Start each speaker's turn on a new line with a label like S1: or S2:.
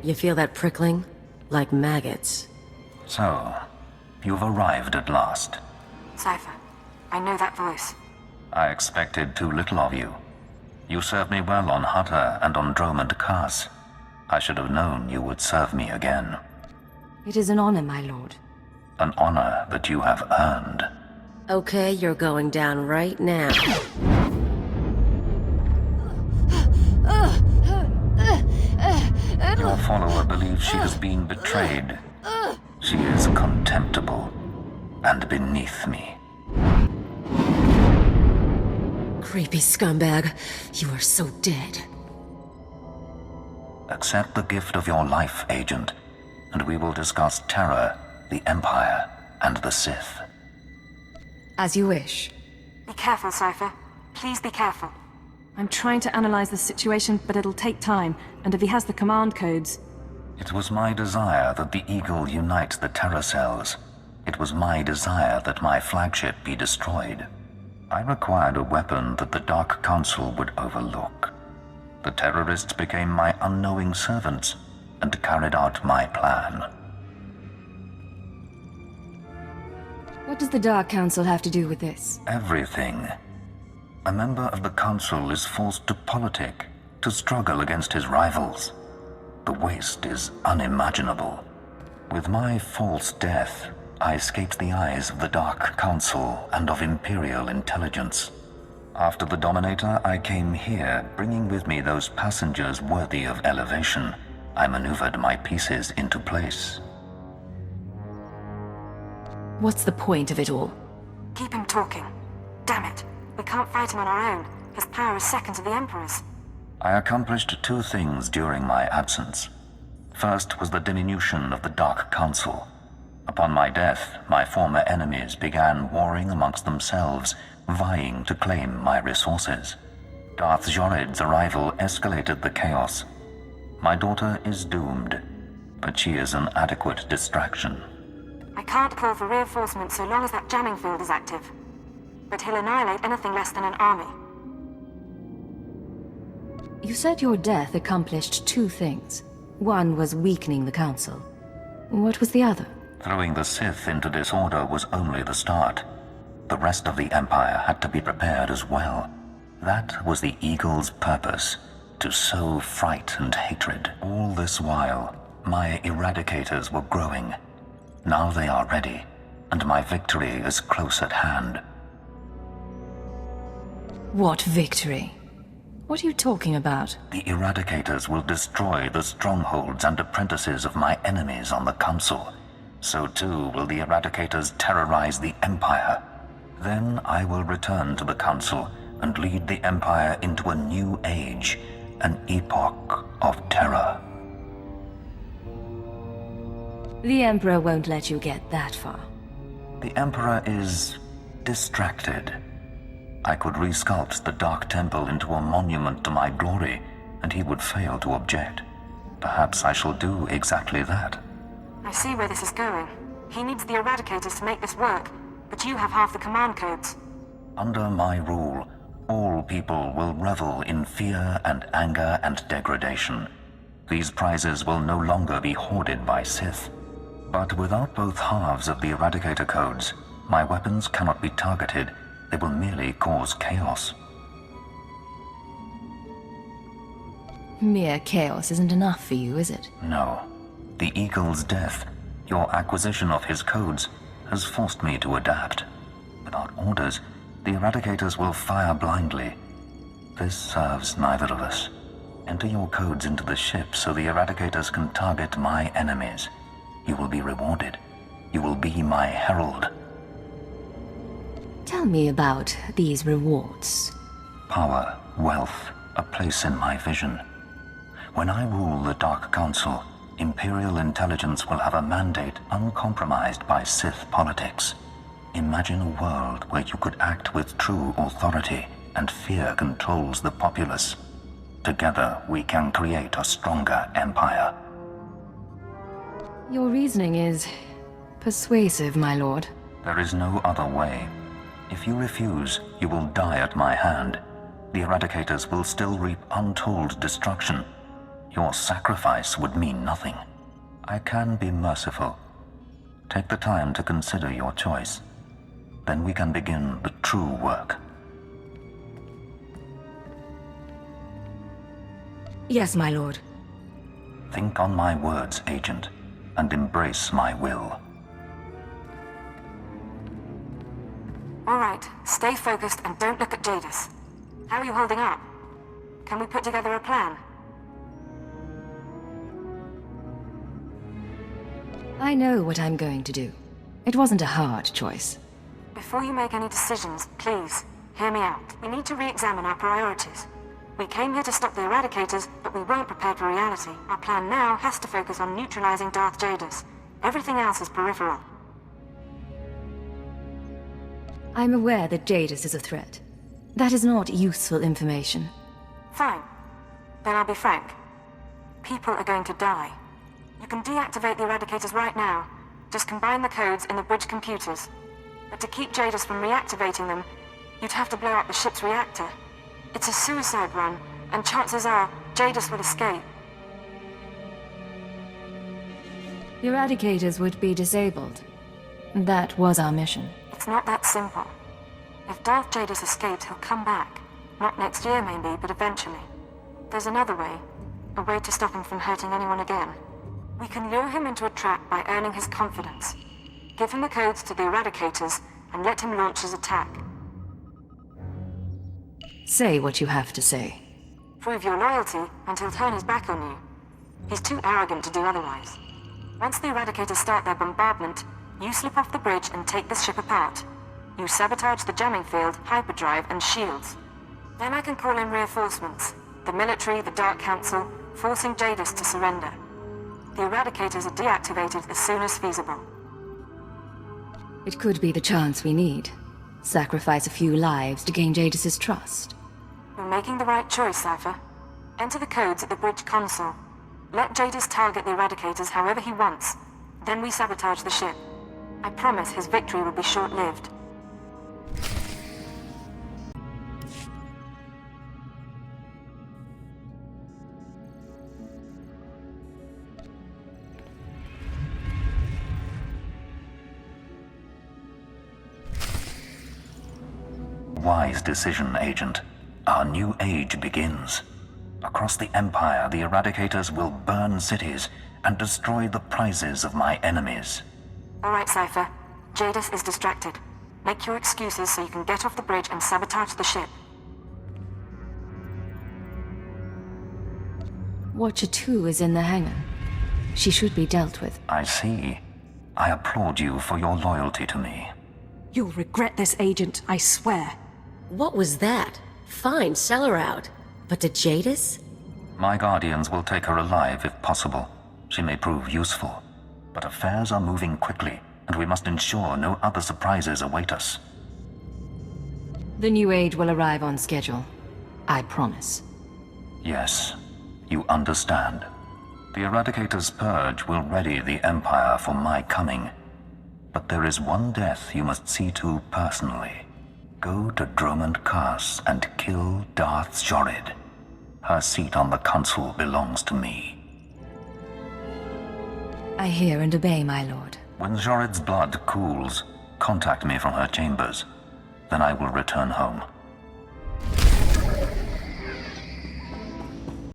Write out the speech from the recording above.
S1: You feel that prickling? Like maggots.
S2: So, you've arrived at last.
S3: Sci-fi, I know that voice.
S2: I expected too little of you. You served me well on Hutter and on Dromund Kaas. I should have known you would serve me again.
S3: It is an honor, my lord.
S2: An honor that you have earned.
S1: Okay, you're going down right now.
S2: Your follower believes she has been betrayed. She is contemptible and beneath me.
S1: Creepy scumbag. You are so dead.
S2: Accept the gift of your life, Agent, and we will discuss Terra, the Empire, and the Sith.
S3: As you wish.
S4: Be careful, Sci-fi. Please be careful.
S3: I'm trying to analyze the situation, but it'll take time, and if he has the command codes...
S2: It was my desire that the Eagle unite the Terra cells. It was my desire that my flagship be destroyed. I required a weapon that the Dark Council would overlook. The terrorists became my unknowing servants and carried out my plan.
S3: What does the Dark Council have to do with this?
S2: Everything. A member of the Council is forced to politic, to struggle against his rivals. The waste is unimaginable. With my false death, I escaped the eyes of the Dark Council and of Imperial intelligence. After the Dominator, I came here, bringing with me those passengers worthy of elevation. I maneuvered my pieces into place.
S3: What's the point of it all?
S4: Keep him talking. Damn it. We can't fight him on our own. His power is second to the Emperor's.
S2: I accomplished two things during my absence. First was the diminution of the Dark Council. Upon my death, my former enemies began warring amongst themselves, vying to claim my resources. Darth Jored's arrival escalated the chaos. My daughter is doomed, but she is an adequate distraction.
S4: I can't call for reinforcements so long as that jamming field is active. But he'll annihilate anything less than an army.
S3: You said your death accomplished two things. One was weakening the Council. What was the other?
S2: Throwing the Sith into disorder was only the start. The rest of the Empire had to be prepared as well. That was the Eagle's purpose, to sow fright and hatred. All this while, my Eradicators were growing. Now they are ready, and my victory is close at hand.
S3: What victory? What are you talking about?
S2: The Eradicators will destroy the strongholds and apprentices of my enemies on the Council. So too will the Eradicators terrorize the Empire. Then I will return to the Council and lead the Empire into a new age, an epoch of terror.
S3: The Emperor won't let you get that far.
S2: The Emperor is distracted. I could resculpt the Dark Temple into a monument to my glory, and he would fail to object. Perhaps I shall do exactly that.
S4: I see where this is going. He needs the Eradicators to make this work, but you have half the command codes.
S2: Under my rule, all people will revel in fear and anger and degradation. These prizes will no longer be hoarded by Sith. But without both halves of the Eradicator codes, my weapons cannot be targeted. They will merely cause chaos.
S3: Mere chaos isn't enough for you, is it?
S2: No. The Eagle's death, your acquisition of his codes, has forced me to adapt. Without orders, the Eradicators will fire blindly. This serves neither of us. Enter your codes into the ship so the Eradicators can target my enemies. You will be rewarded. You will be my herald.
S3: Tell me about these rewards.
S2: Power, wealth, a place in my vision. When I rule the Dark Council, Imperial intelligence will have a mandate uncompromised by Sith politics. Imagine a world where you could act with true authority and fear controls the populace. Together, we can create a stronger empire.
S3: Your reasoning is persuasive, my lord.
S2: There is no other way. If you refuse, you will die at my hand. The Eradicators will still reap untold destruction. Your sacrifice would mean nothing. I can be merciful. Take the time to consider your choice. Then we can begin the true work.
S3: Yes, my lord.
S2: Think on my words, Agent, and embrace my will.
S4: All right, stay focused and don't look at Jadis. How are you holding up? Can we put together a plan?
S3: I know what I'm going to do. It wasn't a hard choice.
S4: Before you make any decisions, please, hear me out. We need to re-examine our priorities. We came here to stop the Eradicators, but we weren't prepared for reality. Our plan now has to focus on neutralizing Darth Jadis. Everything else is peripheral.
S3: I'm aware that Jadis is a threat. That is not useful information.
S4: Fine. Then I'll be frank. People are going to die. You can deactivate the Eradicators right now. Just combine the codes in the bridge computers. But to keep Jadis from reactivating them, you'd have to blow up the ship's reactor. It's a suicide run, and chances are Jadis will escape.
S3: The Eradicators would be disabled. That was our mission.
S4: It's not that simple. If Darth Jadis escapes, he'll come back. Not next year, maybe, but eventually. There's another way. A way to stop him from hurting anyone again. We can lure him into a trap by earning his confidence. Give him the codes to the Eradicators, and let him launch his attack.
S3: Say what you have to say.
S4: Prove your loyalty, and he'll turn his back on you. He's too arrogant to do otherwise. Once the Eradicators start their bombardment, you slip off the bridge and take the ship apart. You sabotage the jamming field, hyperdrive, and shields. Then I can call in reinforcements. The military, the Dark Council, forcing Jadis to surrender. The Eradicators are deactivated as soon as feasible.
S3: It could be the chance we need. Sacrifice a few lives to gain Jadis's trust.
S4: You're making the right choice, Sci-fi. Enter the codes at the bridge console. Let Jadis target the Eradicators however he wants. Then we sabotage the ship. I promise his victory will be short-lived.
S2: Wise decision, Agent. Our new age begins. Across the Empire, the Eradicators will burn cities and destroy the prizes of my enemies.
S4: All right, Sci-fi. Jadis is distracted. Make your excuses so you can get off the bridge and sabotage the ship.
S3: Watcher 2 is in the hangar. She should be dealt with.
S2: I see. I applaud you for your loyalty to me.
S1: You'll regret this, Agent, I swear. What was that? Fine, sell her out. But to Jadis?
S2: My guardians will take her alive if possible. She may prove useful. But affairs are moving quickly, and we must ensure no other surprises await us.
S3: The new age will arrive on schedule. I promise.
S2: Yes, you understand. The Eradicator's purge will ready the Empire for my coming. But there is one death you must see to personally. Go to Dromund Kaas and kill Darth Jorid. Her seat on the council belongs to me.
S3: I hear and obey, my lord.
S2: When Jorid's blood cools, contact me from her chambers. Then I will return home.